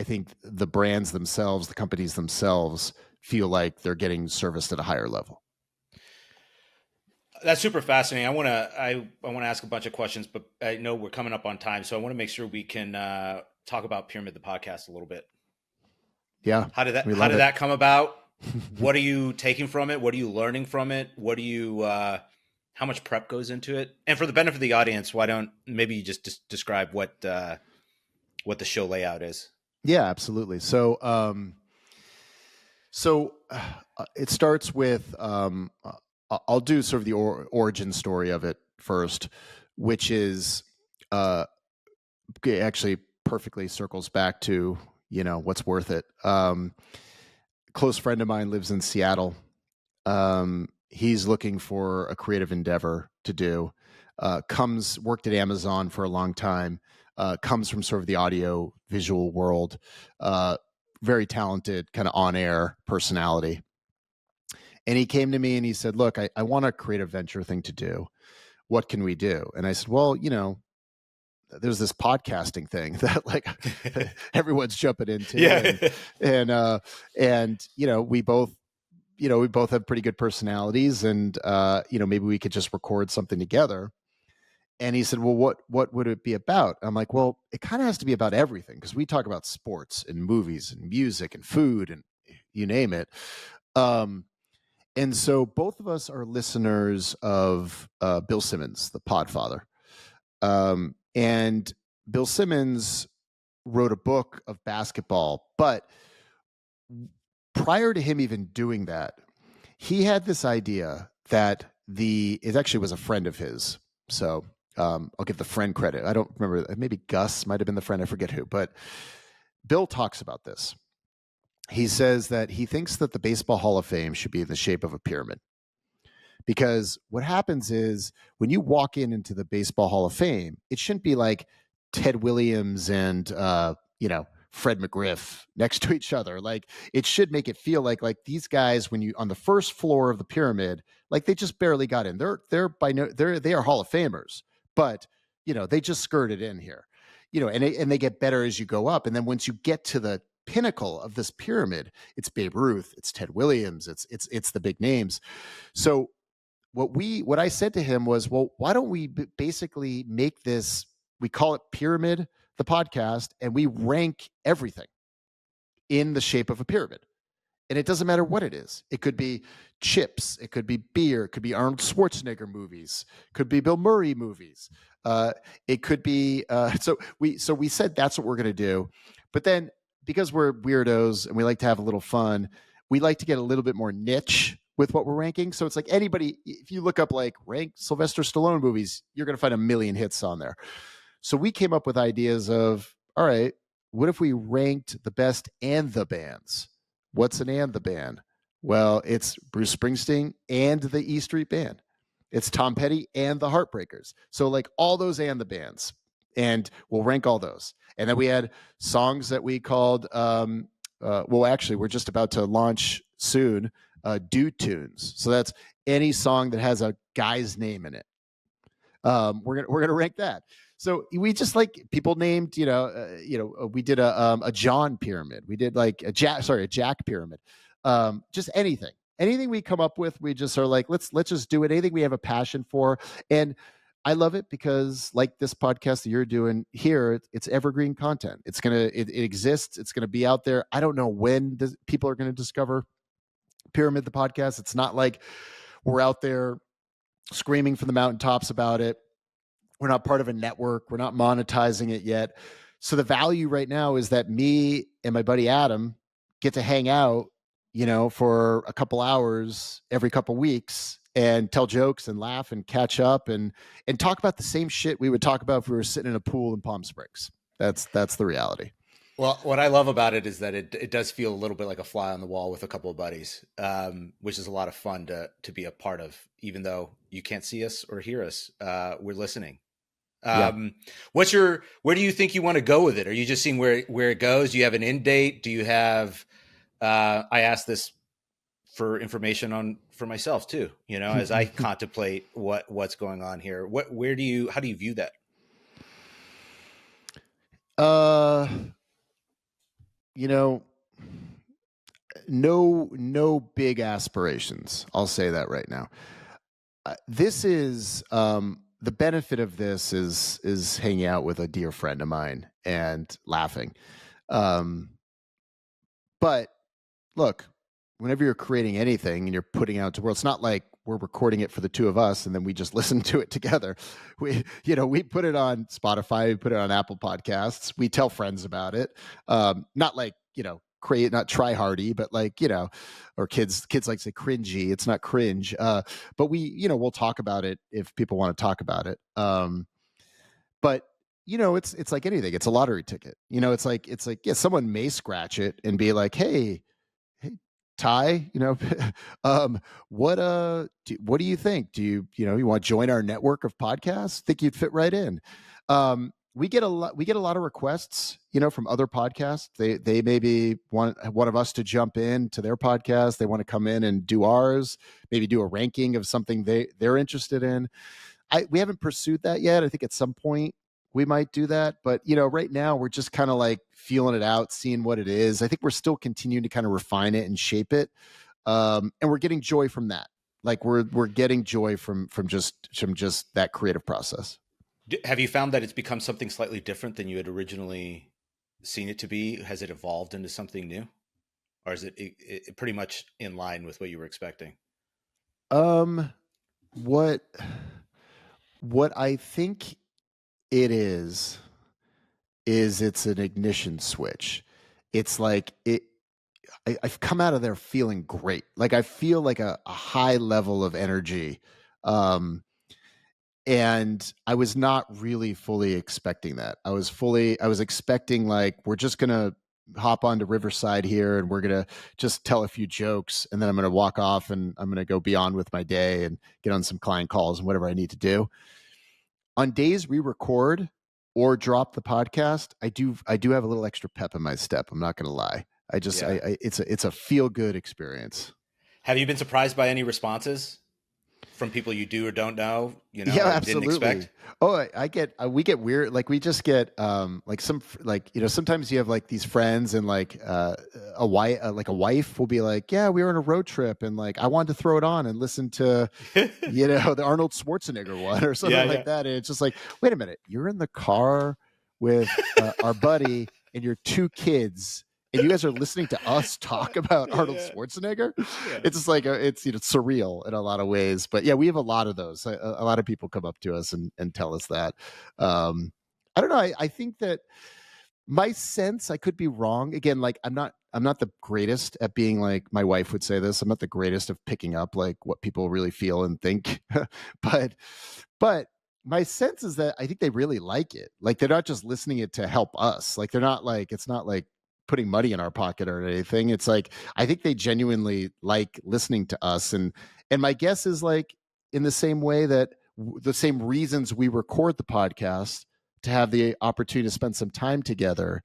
think the brands themselves, the companies themselves, feel like they're getting serviced at a higher level. That's super fascinating. I want to ask a bunch of questions, but I know we're coming up on time, so I want to make sure we can talk about Pyramid the podcast a little bit. Yeah. How did that come about? What are you taking from it? What are you learning from it? How much prep goes into it? And for the benefit of the audience, why don't maybe you just describe what the show layout is? Yeah, absolutely. So, it starts with I'll do sort of the origin story of it first, which is actually perfectly circles back to what's worth it. Close friend of mine lives in Seattle. He's looking for a creative endeavor to do. Worked at Amazon for a long time. Comes from sort of the audio visual world. Very talented, kind of on-air personality. And he came to me and he said, look, I want a creative venture thing to do. What can we do? And I said, well, there's this podcasting thing that like everyone's jumping into. Yeah. And we both have pretty good personalities, and maybe we could just record something together. And he said, well, what would it be about? I'm like, well, it kind of has to be about everything, because we talk about sports and movies and music and food and you name it. And so both of us are listeners of Bill Simmons, the Podfather. And Bill Simmons wrote a book of basketball, but prior to him even doing that, he had this idea that it actually was a friend of his. So I'll give the friend credit. I don't remember. Maybe Gus might have been the friend. I forget who. But Bill talks about this. he says that he thinks that the Baseball Hall of Fame should be in the shape of a pyramid. Because what happens is when you walk into the Baseball Hall of Fame, it shouldn't be like Ted Williams and Fred McGriff next to each other. Like it should make it feel like these guys, when you on the first floor of the pyramid, like they just barely got in. They are Hall of Famers, but they just skirted in here. And they get better as you go up. And then once you get to the pinnacle of this pyramid, it's Babe Ruth, it's Ted Williams, it's the big names. So what I said to him was, well, why don't we basically make this, we call it Pyramid, the podcast, and we rank everything in the shape of a pyramid. And it doesn't matter what it is. It could be chips, it could be beer, it could be Arnold Schwarzenegger movies, it could be Bill Murray movies. It could be we said that's what we're going to do. But then because we're weirdos and we like to have a little fun, we like to get a little bit more niche with what we're ranking. So it's like anybody, if you look up like rank Sylvester Stallone movies, you're going to find a million hits on there. So we came up with ideas of, all right, what if we ranked the best and the bands? What's an and the band? Well, it's Bruce Springsteen and the E Street Band. It's Tom Petty and the Heartbreakers. So like all those and the bands, and we'll rank all those. And then we had songs that we called, actually, we're just about to launch soon, dude tunes. So that's any song that has a guy's name in it. We're gonna rank that. So we just like people named, we did a John pyramid. We did like a Jack pyramid. Just anything we come up with, we just are like, let's just do it. Anything we have a passion for. And I love it because like this podcast that you're doing here, it's evergreen content. It exists. It's going to be out there. I don't know when people are going to discover Pyramid, the podcast. It's not like we're out there screaming from the mountaintops about it. We're not part of a network. We're not monetizing it yet. So the value right now is that me and my buddy Adam get to hang out, for a couple hours every couple weeks and tell jokes and laugh and catch up and talk about the same shit we would talk about if we were sitting in a pool in Palm Springs. That's the reality. Well, what I love about it is that it does feel a little bit like a fly on the wall with a couple of buddies, which is a lot of fun to be a part of, even though you can't see us or hear us. We're listening. Yeah. Where do you think you want to go with it? Are you just seeing where it goes? Do you have an end date? Do you have, I asked this for information for myself too, as I contemplate what's going on here. How do you view that? No big aspirations. I'll say that right now. This is, the benefit of this is hanging out with a dear friend of mine and laughing. But look, whenever you're creating anything and you're putting it out to the world, it's not like we're recording it for the two of us and then we just listen to it together. We put it on Spotify, we put it on Apple Podcasts, we tell friends about it. Not like, create, not try hardy, but like, or kids like say cringy. It's not cringe. But we'll talk about it if people want to talk about it. But it's like anything. It's a lottery ticket. It's like, yeah, someone may scratch it and be like, hey, Ty, what do you think? Do you want to join our network of podcasts? Think you'd fit right in? We get a lot of requests, from other podcasts. They maybe want one of us to jump in to their podcast. They want to come in and do ours, maybe do a ranking of something they're interested in. We haven't pursued that yet. I think at some point we might do that. But, right now we're just kind of like feeling it out, seeing what it is. I think we're still continuing to kind of refine it and shape it. And we're getting joy from that. Like we're getting joy from just that creative process. Have you found that it's become something slightly different than you had originally seen it to be? Has it evolved into something new? Or is it pretty much in line with what you were expecting? What I think it is it's an ignition switch. It's like I've come out of there feeling great. Like I feel like a high level of energy. And I was not really fully expecting that. I was expecting like, we're just going to hop onto Riverside here and we're going to just tell a few jokes. And then I'm going to walk off and I'm going to go be on with my day and get on some client calls and whatever I need to do. On days we record or drop the podcast, I do have a little extra pep in my step. I'm not going to lie. Yeah. It's a feel good experience. Have you been surprised by any responses from people you do or don't know, Yeah, or didn't absolutely. expect? Oh, I get we get weird. Like we just get like some like sometimes you have like these friends and like a wife will be like, yeah, we were on a road trip and like I wanted to throw it on and listen to the Arnold Schwarzenegger one or something Yeah, like yeah. that. And it's just like, wait a minute, you're in the car with our buddy and your two kids, and you guys are listening to us talk about Yeah, Arnold yeah, Schwarzenegger. yeah. It's just like it's surreal in a lot of ways. But yeah, we have a lot of those. A lot of people come up to us and tell us that. I don't know. I think that my sense, I could be wrong. Again, like I'm not the greatest at being, like my wife would say this, I'm not the greatest of picking up like what people really feel and think. but but my sense is that I think they really like it. Like they're not just listening it to help us. Like they're not like it's not like putting money in our pocket or anything. It's like I think they genuinely like listening to us. And my guess is like in the same way that the same reasons we record the podcast to have the opportunity to spend some time together,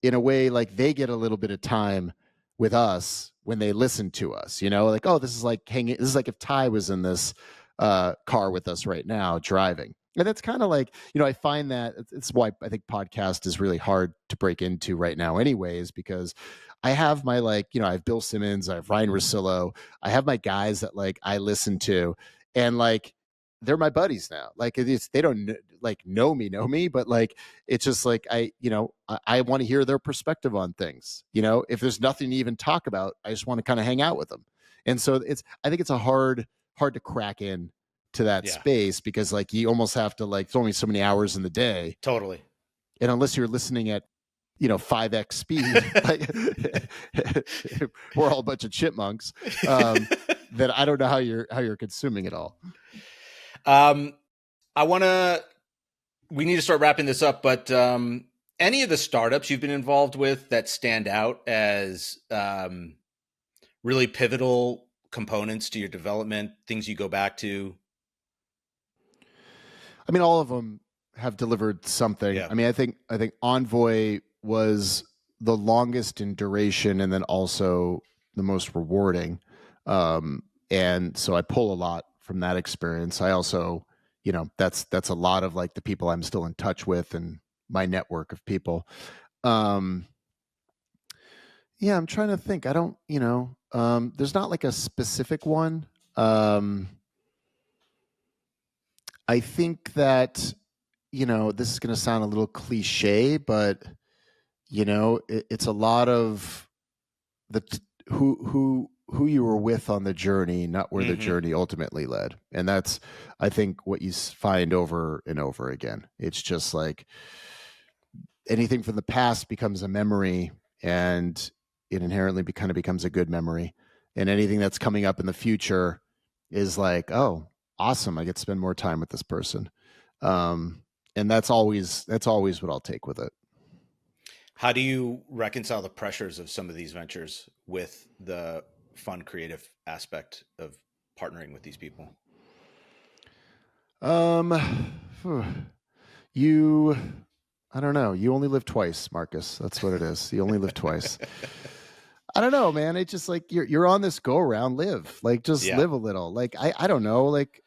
in a way, like they get a little bit of time with us when they listen to us, like, oh, this is like hanging. This is like if Ty was in this car with us right now driving. And that's kind of like, I find that it's why I think podcast is really hard to break into right now anyways, because I have my like, I have Bill Simmons, I have Ryan Russillo, I have my guys that like I listen to, and like they're my buddies now. Like they don't like know me, but like it's just like I want to hear their perspective on things. If there's nothing to even talk about, I just want to kind of hang out with them. And so I think it's a hard to crack in to that Yeah, space, because like you almost have to, like, there's only so many hours in the day, totally. and unless you're listening at 5x speed, like we're all a bunch of chipmunks, that I don't know how you're consuming it all. um, I want to. We need to start wrapping this up, but any of the startups you've been involved with that stand out as really pivotal components to your development, things you go back to? I mean, all of them have delivered something. Yeah. I mean, I think Envoy was the longest in duration and then also the most rewarding. And so I pull a lot from that experience. I also, that's a lot of like the people I'm still in touch with and my network of people. Um, yeah, I'm trying to think. I don't, there's not like a specific one. Um, I think that, this is going to sound a little cliche, but it's a lot of who you were with on the journey, not where the Mm-hmm. journey ultimately led. And that's, I think, what you find over and over again. It's just like anything from the past becomes a memory, and it inherently kind of becomes a good memory. And anything that's coming up in the future is like, oh, awesome, I get to spend more time with this person. And that's always what I'll take with it. How do you reconcile the pressures of some of these ventures with the fun, creative aspect of partnering with these people? Um, you, I don't know. You only live twice, Marcus. That's what it is. You only live twice. I don't know, man. It's just like you're on this go around. Live, like, just Yeah. live a little. Like I don't know. Like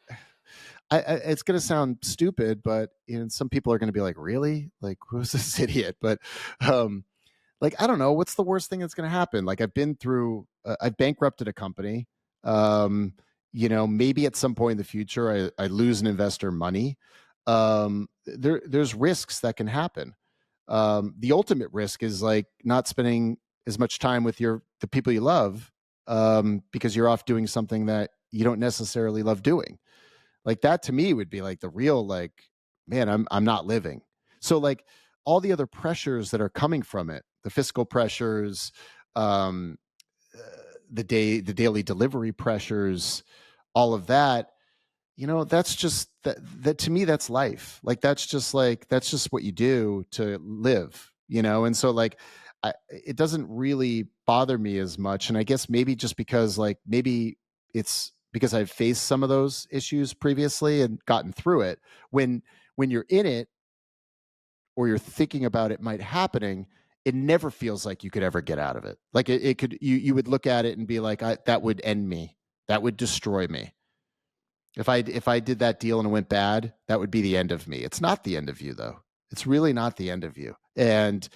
it's gonna sound stupid, but some people are gonna be like, really? Like, who's this idiot? But um, like, I don't know, what's the worst thing that's going to happen? Like, I've bankrupted a company. um Maybe at some point in the future I lose an investor money. There's risks that can happen. The ultimate risk is like not spending as much time with the people you love, because you're off doing something that you don't necessarily love doing. Like that to me would be like the real, like, man, I'm not living. So like all the other pressures that are coming from it, the fiscal pressures, um uh, the daily delivery pressures, all of that, that's just that to me, that's life. Like that's just what you do to live. And so like it doesn't really bother me as much. And I guess maybe just because like maybe it's because I've faced some of those issues previously and gotten through it. When you're in it or you're thinking about it might happening, it never feels like you could ever get out of it. Like it could, you would look at it and be like, that would end me. That would destroy me. If I did that deal and it went bad, that would be the end of me. It's not the end of you though. It's really not the end of you. And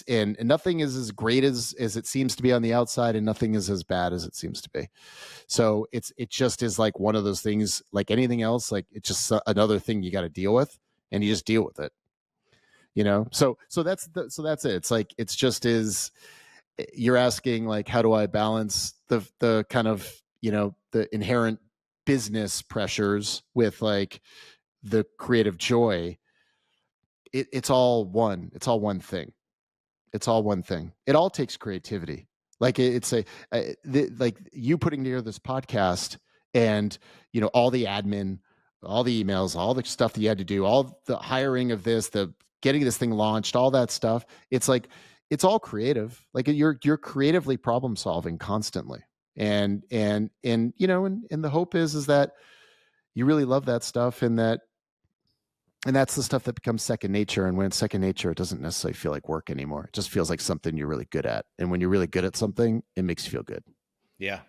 and nothing is as great as it seems to be on the outside, and nothing is as bad as it seems to be. So it just is like one of those things, like anything else, like it's just another thing you got to deal with, and you just deal with it. So that's it. It's like it's just is you're asking like, how do I balance the kind of the inherent business pressures with like the creative joy. It's all one thing. It's all one thing. It all takes creativity. Like it's like you putting together this podcast, and all the admin, all the emails, all the stuff that you had to do, all the hiring of this, the getting this thing launched, all that stuff. It's like it's all creative. Like you're creatively problem solving constantly. And the hope is that you really love that stuff, and that's the stuff that becomes second nature. And when it's second nature, it doesn't necessarily feel like work anymore. It just feels like something you're really good at. And when you're really good at something, it makes you feel good. Yeah.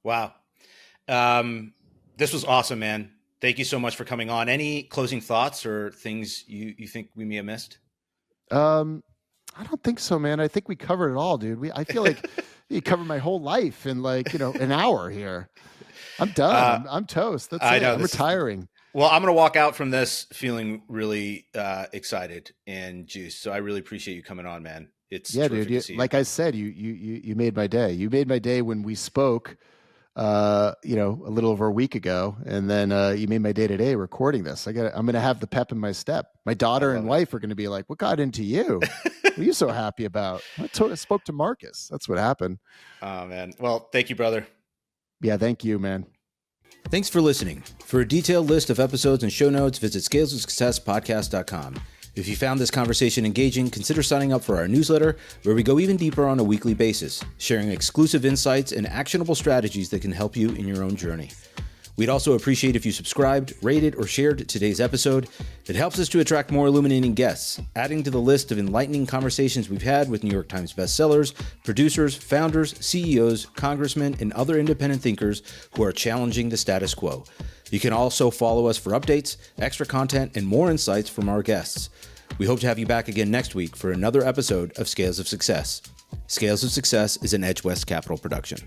Wow. This was awesome, man. Thank you so much for coming on. Any closing thoughts or things you think we may have missed? I don't think so, man. I think we covered it all, dude. I feel like you covered my whole life in like, an hour here. I'm done. I'm toast. That's it. I'm retiring. Well, I'm going to walk out from this feeling really excited and juiced. So I really appreciate you coming on, man. It's dude. Like I said, you made my day. You made my day when we spoke, a little over a week ago, and then you made my day today recording this. I'm going to have the pep in my step. My daughter and wife are going to be like, "What got into you? What are you so happy about?" I spoke to Marcus. That's what happened. Oh man. Well, thank you, brother. Yeah, thank you, man. Thanks for listening. For a detailed list of episodes and show notes, visit scalesofsuccesspodcast.com. If you found this conversation engaging, consider signing up for our newsletter, where we go even deeper on a weekly basis, sharing exclusive insights and actionable strategies that can help you in your own journey. We'd also appreciate if you subscribed, rated, or shared today's episode. It helps us to attract more illuminating guests, adding to the list of enlightening conversations we've had with New York Times bestsellers, producers, founders, CEOs, congressmen, and other independent thinkers who are challenging the status quo. You can also follow us for updates, extra content, and more insights from our guests. We hope to have you back again next week for another episode of Scales of Success. Scales of Success is an Edge West Capital production.